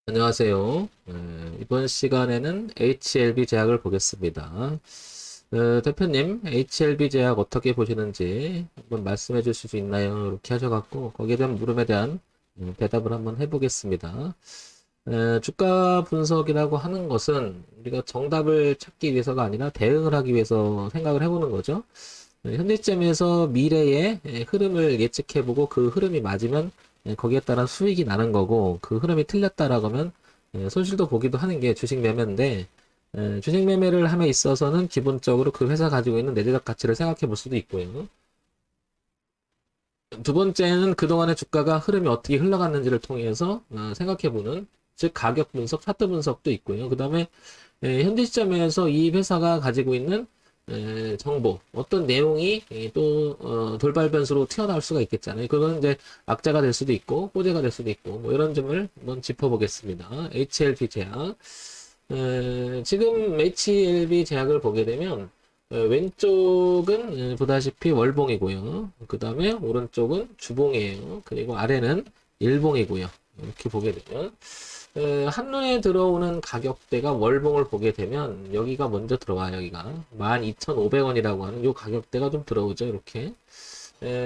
안녕하세요. 이번 시간에는 HLB 제약을 보겠습니다. 대표님, HLB 제약 어떻게 보시는지 한번 말씀해 주실 수 있나요? 이렇게 하셔갖고 거기에 대한 물음에 대한 대답을 한번 해보겠습니다. 주가 분석이라고 하는 것은 우리가 정답을 찾기 위해서가 아니라 대응을 하기 위해서 생각을 해보는 거죠. 현재 시점에서 미래의 흐름을 예측해보고 그 흐름이 맞으면 거기에 따라 수익이 나는 거고, 그 흐름이 틀렸다라고 하면 손실도 보기도 하는 게 주식 매매인데, 주식 매매를 함에 있어서는 기본적으로 그 회사 가지고 있는 내재적 가치를 생각해 볼 수도 있고요. 두 번째는 그동안의 주가가 흐름이 어떻게 흘러갔는지를 통해서 생각해 보는, 즉 가격 분석, 차트 분석도 있고요. 그 다음에 현재 시점에서 이 회사가 가지고 있는 정보, 어떤 내용이 또 돌발 변수로 튀어나올 수가 있겠잖아요. 그건 이제 악재가 될 수도 있고 호재가 될 수도 있고 뭐 이런 점을 한번 짚어보겠습니다. HLB 제약. 지금 HLB 제약을 보게 되면 왼쪽은 보다시피 월봉이고요. 그 다음에 오른쪽은 주봉이에요. 그리고 아래는 일봉이고요. 이렇게 보게 되면 한눈에 들어오는 가격대가 월봉을 보게 되면 여기가 먼저 들어와요. 여기가 12,500원이라고 하는 이 가격대가 좀 들어오죠. 이렇게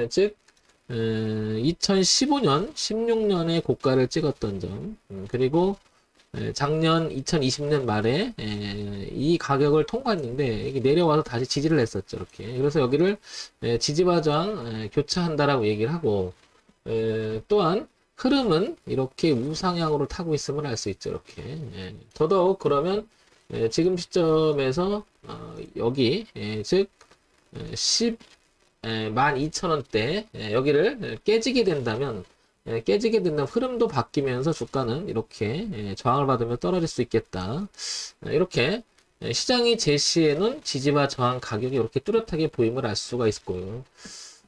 즉 2015년 16년에 고가를 찍었던 점 그리고 작년 2020년 말에 이 가격을 통과했는데 이게 내려와서 다시 지지를 했었죠. 이렇게 그래서 여기를 지지와 저항 교차한다라고 얘기를 하고 또한 흐름은 이렇게 우상향으로 타고 있음을 알 수 있죠. 이렇게 더더욱 그러면 지금 시점에서 여기 즉 10, 12,000원대 여기를 깨지게 된다면 깨지게 된다면 흐름도 바뀌면서 주가는 이렇게 저항을 받으며 떨어질 수 있겠다. 이렇게 시장이 제시해놓은 지지와 저항 가격이 이렇게 뚜렷하게 보임을 알 수가 있고요.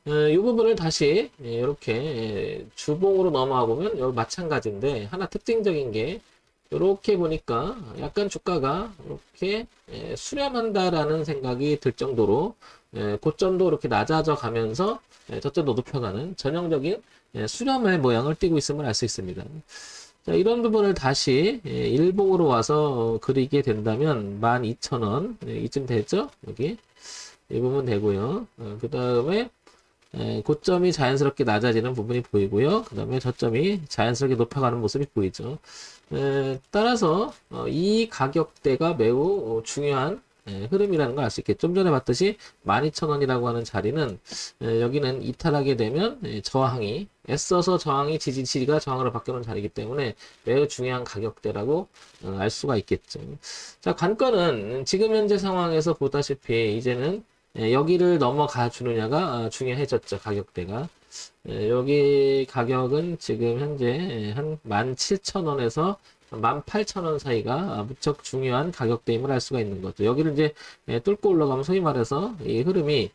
이 부분을 다시 이렇게 주봉으로 넘어가 보면 여기 마찬가지인데 하나 특징적인 게 이렇게 보니까 약간 주가가 이렇게 수렴한다라는 생각이 들 정도로 고점도 이렇게 낮아져 가면서 저점도 높여가는 전형적인 수렴의 모양을 띠고 있음을 알 수 있습니다. 자, 이런 부분을 다시 일봉으로 와서 그리게 된다면 12,000원 이쯤 되죠? 여기 이 부분 되고요. 그 다음에 고점이 자연스럽게 낮아지는 부분이 보이고요. 그 다음에 저점이 자연스럽게 높아가는 모습이 보이죠. 따라서 이 가격대가 매우 중요한 흐름이라는 걸 알 수 있겠죠. 좀 전에 봤듯이 12,000원이라고 하는 자리는 여기는 이탈하게 되면 저항이 애써서 저항이 지지가 저항으로 바뀌는 자리이기 때문에 매우 중요한 가격대라고 알 수가 있겠죠. 자, 관건은 지금 현재 상황에서 보다시피 이제는 여기를 넘어가 주느냐가 중요해졌죠. 가격대가. 여기 가격은 지금 현재 한 17,000원에서 18,000원 사이가 무척 중요한 가격대임을 알 수가 있는 거죠. 여기를 이제 뚫고 올라가면 소위 말해서 이 흐름이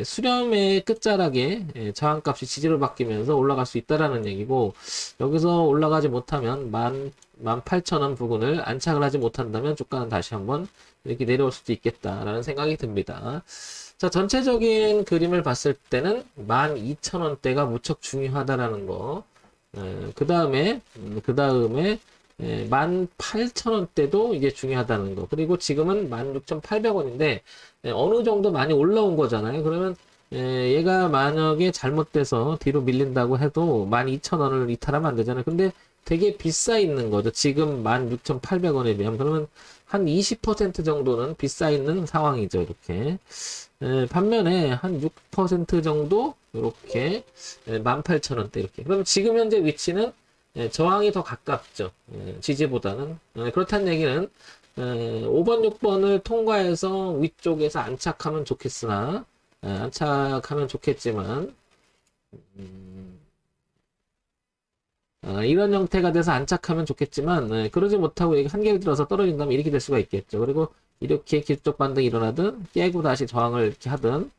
수렴의 끝자락에 저항값이 지지로 바뀌면서 올라갈 수 있다라는 얘기고 여기서 올라가지 못하면 18,000원 부근을 안착을 하지 못한다면 주가는 다시 한번 이렇게 내려올 수도 있겠다라는 생각이 듭니다. 자, 전체적인 그림을 봤을 때는 12,000원대가 무척 중요하다라는 거. 그 다음에 18,000원대도 이제 중요하다는 거. 그리고 지금은 16,800원인데 어느 정도 많이 올라온 거잖아요. 그러면 얘가 만약에 잘못돼서 뒤로 밀린다고 해도 12,000원을 이탈하면 안 되잖아요. 근데 되게 비싸 있는 거죠. 지금 16,800원에 비하면. 그러면 한 20% 정도는 비싸 있는 상황이죠. 이렇게. 반면에 한 6% 정도 이렇게 18,000원대 이렇게. 그럼 지금 현재 위치는 저항이 더 가깝죠. 지지보다는. 그렇다는 얘기는 5번, 6번을 통과해서 위쪽에서 안착하면 좋겠으나 안착하면 좋겠지만 이런 형태가 돼서 안착하면 좋겠지만 그러지 못하고 여기 한계를 들어서 떨어진다면 이렇게 될 수가 있겠죠. 그리고 이렇게 기술적 반등이 일어나든 깨고 다시 저항을 이렇게 하든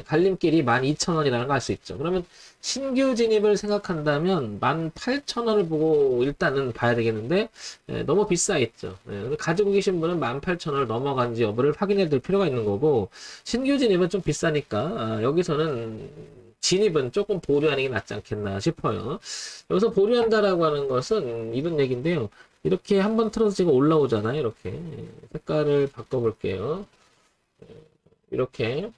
갈림길이 12,000원이라는 걸 알 수 있죠. 그러면 신규 진입을 생각한다면 18,000원을 보고 일단은 봐야 되겠는데 너무 비싸 있죠. 가지고 계신 분은 18,000원을 넘어간지 여부를 확인해 둘 필요가 있는 거고 신규 진입은 좀 비싸니까 여기서는 진입은 조금 보류하는 게 낫지 않겠나 싶어요. 여기서 보류한다라고 하는 것은 이런 얘기인데요. 이렇게 한번 틀어서 지금 올라오잖아요. 이렇게 색깔을 바꿔볼게요. 이렇게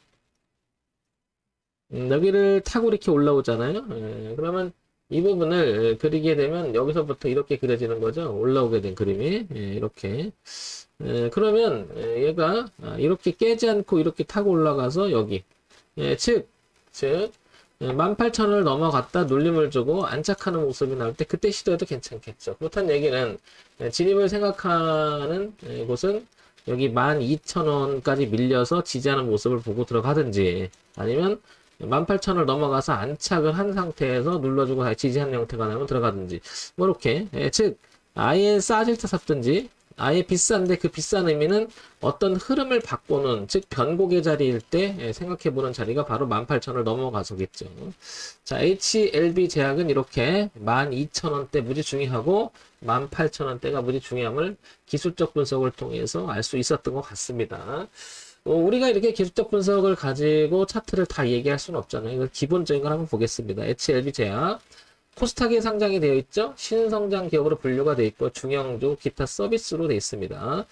여기를 타고 이렇게 올라오잖아요. 그러면 이 부분을 그리게 되면 여기서부터 이렇게 그려지는 거죠. 올라오게 된 그림이 이렇게. 그러면 얘가 이렇게 깨지 않고 이렇게 타고 올라가서 여기 즉 18,000원을 넘어갔다 눌림을 주고 안착하는 모습이 나올 때 그때 시도해도 괜찮겠죠. 그렇다는 얘기는 진입을 생각하는 곳은 여기 12,000원까지 밀려서 지지하는 모습을 보고 들어가든지 아니면 18,000원을 넘어가서 안착을 한 상태에서 눌러주고 다시 지지하는 형태가 나면 들어가든지 뭐 이렇게 즉 아예 싸질 때 샀든지 아예 비싼데 그 비싼 의미는 어떤 흐름을 바꾸는 즉 변곡의 자리일 때 생각해보는 자리가 바로 18,000원을 넘어가서겠죠. 자, HLB 제약은 이렇게 12,000원대 무지 중요하고 18,000원대가 무지 중요함을 기술적 분석을 통해서 알 수 있었던 것 같습니다. 우리가 이렇게 기술적 분석을 가지고 차트를 다 얘기할 수는 없잖아요. 이걸 기본적인 걸 한번 보겠습니다. HLB 제약 코스닥에 상장이 되어 있죠. 신성장 기업으로 분류가 되어 있고 중형주 기타 서비스로 되어 있습니다.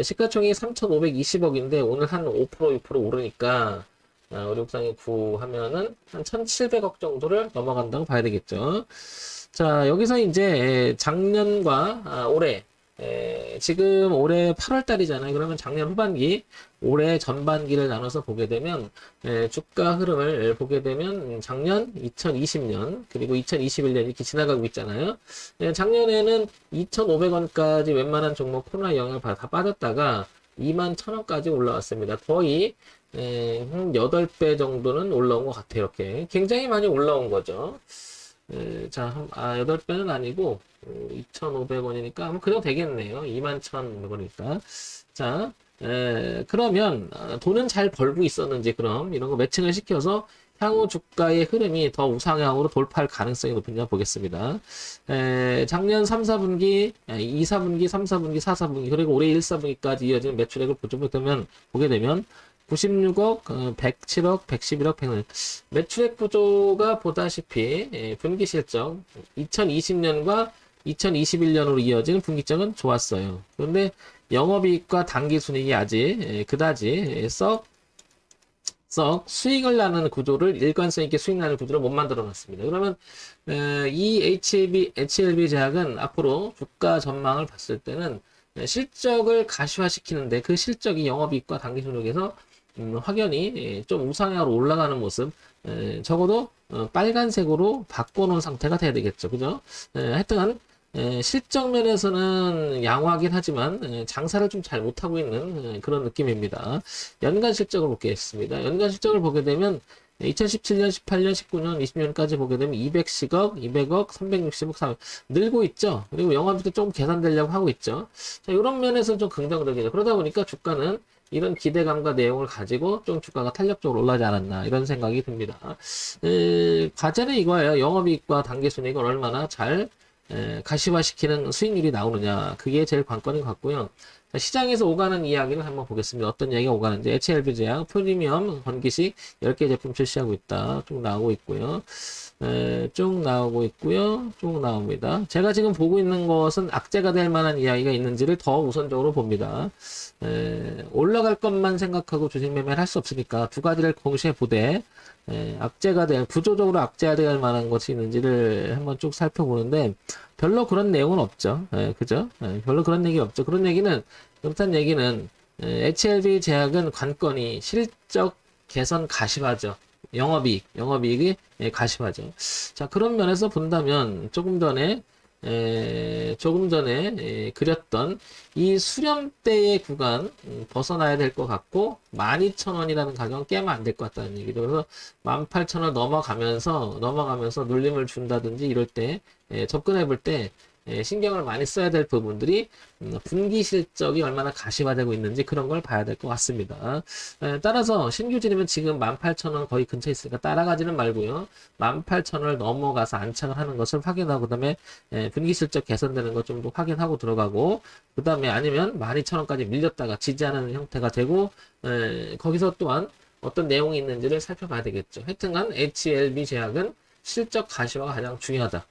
시가총액이 3,520억인데 오늘 한 5% 6% 오르니까 우리 옥상에 구하면은 한 1,700억 정도를 넘어간다고 봐야 되겠죠. 자, 여기서 이제 작년과 올해 지금 올해 8월 달이잖아요. 그러면 작년 후반기, 올해 전반기를 나눠서 보게 되면 주가 흐름을 보게 되면 작년, 2020년, 그리고 2021년 이렇게 지나가고 있잖아요. 작년에는 2,500원까지 웬만한 종목 코로나 영향을 다 빠졌다가 21,000원까지 올라왔습니다. 거의 한 8배 정도는 올라온 것 같아요. 이렇게 굉장히 많이 올라온 거죠. 자, 8배는 아니고 2,500원이니까 아마 그 정도 되겠네요. 21,100원이니까. 자, 그러면 돈은 잘 벌고 있었는지 그럼 이런 거 매칭을 시켜서 향후 주가의 흐름이 더 우상향으로 돌파할 가능성이 높은지 보겠습니다. 작년 3, 4분기, 2, 4분기, 3, 4분기, 4, 4분기 그리고 올해 1, 4분기까지 이어지는 매출액을 보게 되면 96억, 107억, 111억, 100억. 매출액 구조가 보다시피 분기 실적 2020년과 2021년으로 이어지는 분기점은 좋았어요. 그런데 영업이익과 당기순이익이 아직 그다지 썩 수익을 나는 구조를 일관성 있게 수익 나는 구조를 못 만들어 놨습니다. 그러면 이 HLB 제약은 앞으로 주가 전망을 봤을 때는 실적을 가시화시키는데 그 실적이 영업이익과 당기순이익에서 확연히 좀 우상향으로 올라가는 모습 적어도 빨간색으로 바꿔놓은 상태가 돼야 되겠죠. 그죠? 하여튼 실적 면에서는 양호하긴 하지만 장사를 좀 잘 못하고 있는 그런 느낌입니다. 연간 실적을 보겠습니다. 연간 실적을 보게 되면 2017년, 18년, 19년, 20년까지 보게 되면 210억, 200억, 360억, 300억 늘고 있죠. 그리고 영업이익도 좀 개선되려고 하고 있죠. 자, 이런 면에서 좀 긍정적이죠. 그러다 보니까 주가는 이런 기대감과 내용을 가지고 좀 주가가 탄력적으로 올라가지 않았나 이런 생각이 듭니다. 과제는 이거예요. 영업이익과 당기순이익을 얼마나 잘 가시화시키는 수익률이 나오느냐 그게 제일 관건인 것 같고요. 자, 시장에서 오가는 이야기를 한번 보겠습니다. 어떤 이야기가 오가는지. HLB 제약 프리미엄 건기식 10개 제품 출시하고 있다. 쭉 나오고 있고요. 쭉 나오고 있고요. 쭉 나옵니다. 제가 지금 보고 있는 것은 악재가 될 만한 이야기가 있는지를 더 우선적으로 봅니다. 올라갈 것만 생각하고 주식 매매를 할 수 없으니까 두 가지를 동시에 보되 악재가 될 구조적으로 악재가 될 만한 것이 있는지를 한번 쭉 살펴보는데 별로 그런 내용은 없죠. 그죠? 별로 그런 얘기 없죠. 그렇다는 얘기는 HLB 제약은 관건이 실적 개선 가시화죠. 영업이익이 가시화죠. 자, 그런 면에서 본다면 조금 전에 그렸던 이 수렴대의 구간 벗어나야 될 것 같고 12,000원이라는 가격은 깨면 안 될 것 같다는 얘기죠. 그래서 18,000원 넘어가면서 눌림을 준다든지 이럴 때 접근해 볼 때 신경을 많이 써야 될 부분들이 분기 실적이 얼마나 가시화되고 있는지 그런 걸 봐야 될 것 같습니다. 따라서 신규 진입은 지금 18,000원 거의 근처에 있으니까 따라가지는 말고요. 18,000원을 넘어가서 안착을 하는 것을 확인하고 그다음에 분기 실적 개선되는 것 좀 더 확인하고 들어가고 그다음에 아니면 12,000원까지 밀렸다가 지지하는 형태가 되고 거기서 또한 어떤 내용이 있는지를 살펴봐야 되겠죠. 하여튼간 HLB 제약은 실적 가시화가 가장 중요하다.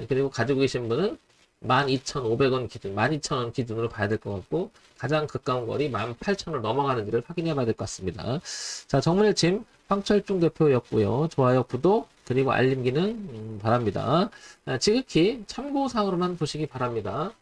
그리고 가지고 계신 분은 12,500원 기준, 12,000원 기준으로 봐야 될 것 같고, 가장 가까운 거리 18,000원 넘어가는지를 확인해 봐야 될 것 같습니다. 자, 정문일침 황철중 대표였고요. 좋아요, 구독, 그리고 알림 기능 바랍니다. 지극히 참고사항으로만 보시기 바랍니다.